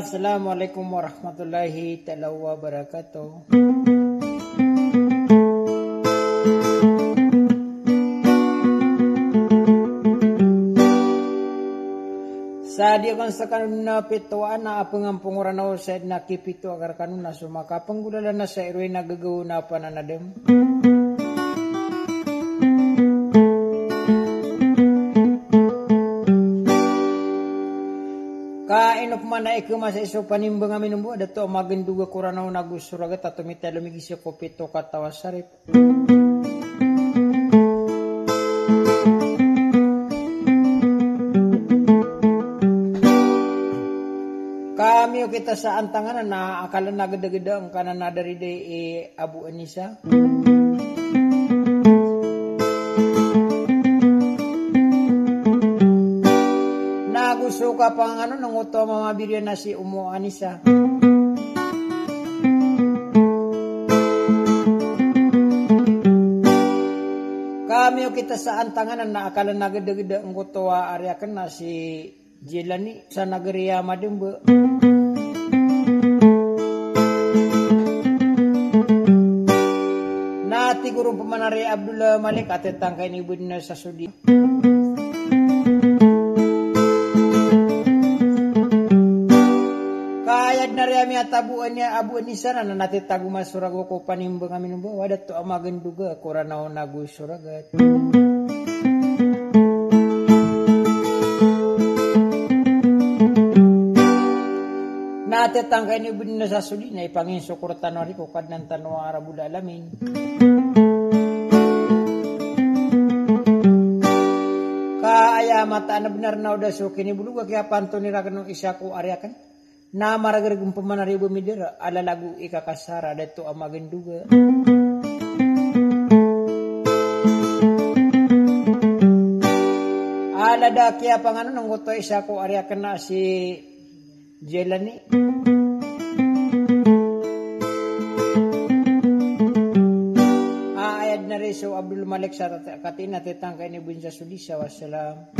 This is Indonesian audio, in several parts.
Assalamualaikum warahmatullahi ta'ala wabarakatuh. Sa dia kan sakanuna pituan na pengampunguran na sa nakipito agar kanuna sumaka penggulala na sa irwe nagagawa na pananadem. Kainok mana iku masa iso panimbang amin umbu ada to magenduga kuranaw nagusuragat at tumitalo migisi ko pito katawa sarip. Kami kita sa antangan na akala nagada-gada ang kanan na dari Abu Anisa. Nagusuka pang nang utama mabirian na si Umu Anisa. Kami kita sa antangan na akala nagada-gada ang kutuwa ariakan na si Jelani sa Nagariya Madembe. Nati guru pemanari Abdullah Malik ate tangkay ni Budina sa Sudi. Kayad na riyami at abuan niya Abu Anisa na nati taguma surago ko panimbang amin umbo. Wadat to amagan duga kuranaw nagu suragat. Nate tangkay ni Budina sa Sudi na ipangin sukur tanwari ko kadnan tanwa Arabul Alamin. Kaaya mata na benar na udah suki ni bulu kaya panto ni rakan ng isyaku ariakan. Na maragaragong pamanari bumidira ala lagu ikakasara dato amagan duga. Ala da kaya pangano ng goto isyaku ariakan na si Jelani. Ayad na rin so Abdul Malik sa katina titangkay ni Bunsa Sudisa. Wassalam.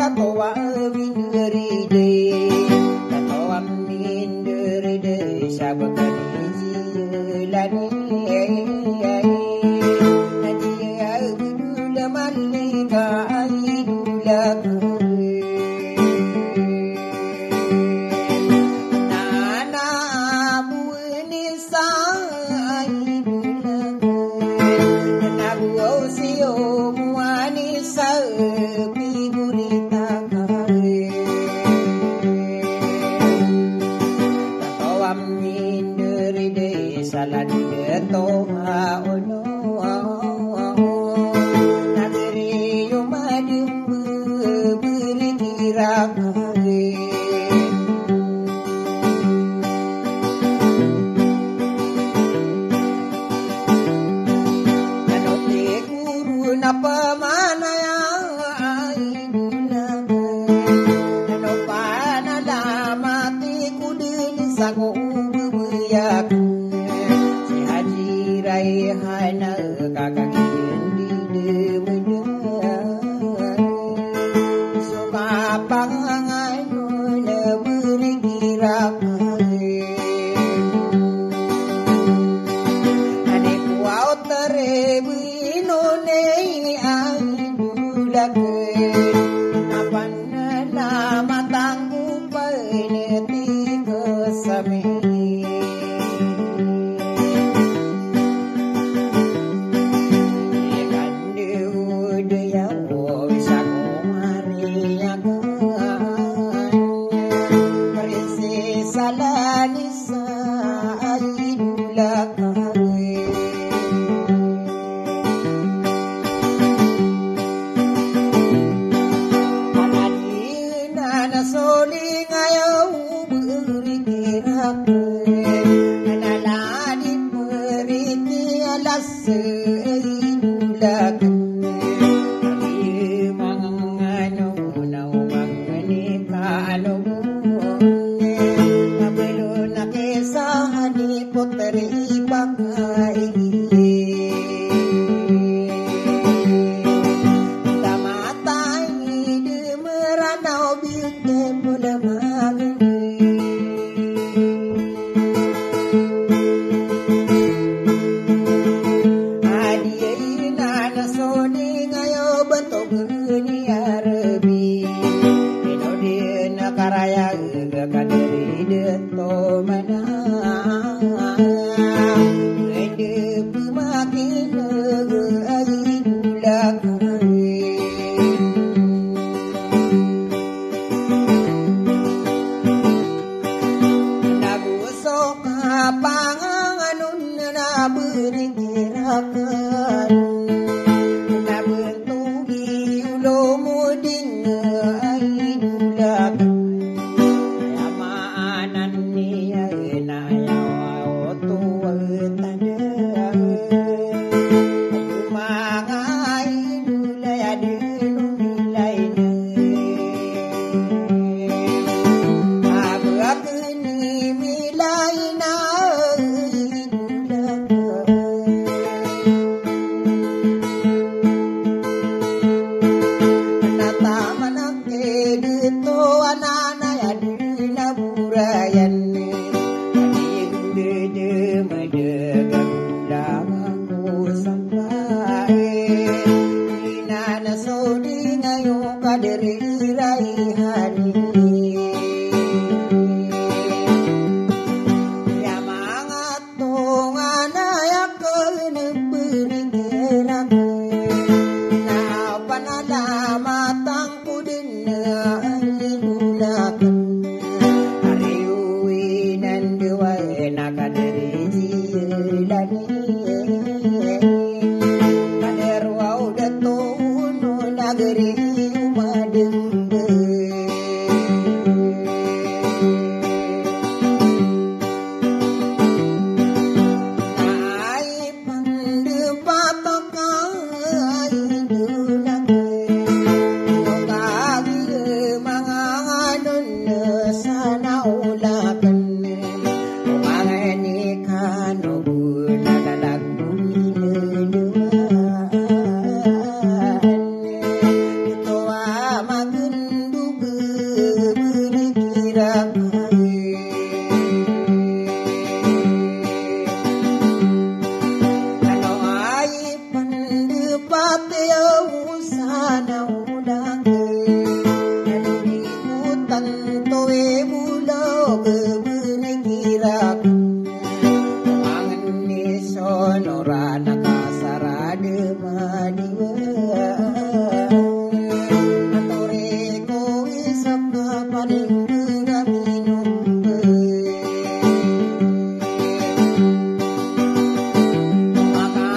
tatowa winderide tatowa winderide sabagani jilani najiya gudula malika aidula nana buini sa aidula nabu osio muani sa toha ono nagri umadu berkira anote guru napa mana ya aiduna anopana lamati kudin sago buyak hana kakak di demedan suka pangan na berkira ane kuau terebino nei aidulak napan nama tanggu peneti kesami kebenegirak mangan ni sonorana kasarade madiwa atore ko isaka paling minum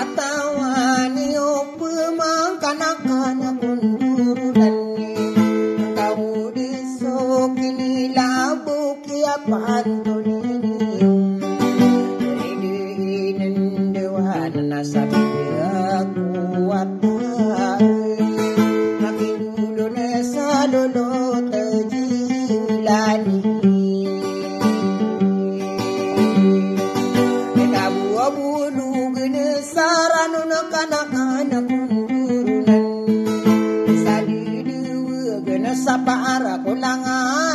makatawani pemangkanakan kundurudan kamu disok ini labu kia pantunini ridinin dewan nasabia kuat tapi dulu nesa dulu terjilani kabu bulu gene saranu nakana kundurunan sadi dewa gene sapa ara kulangan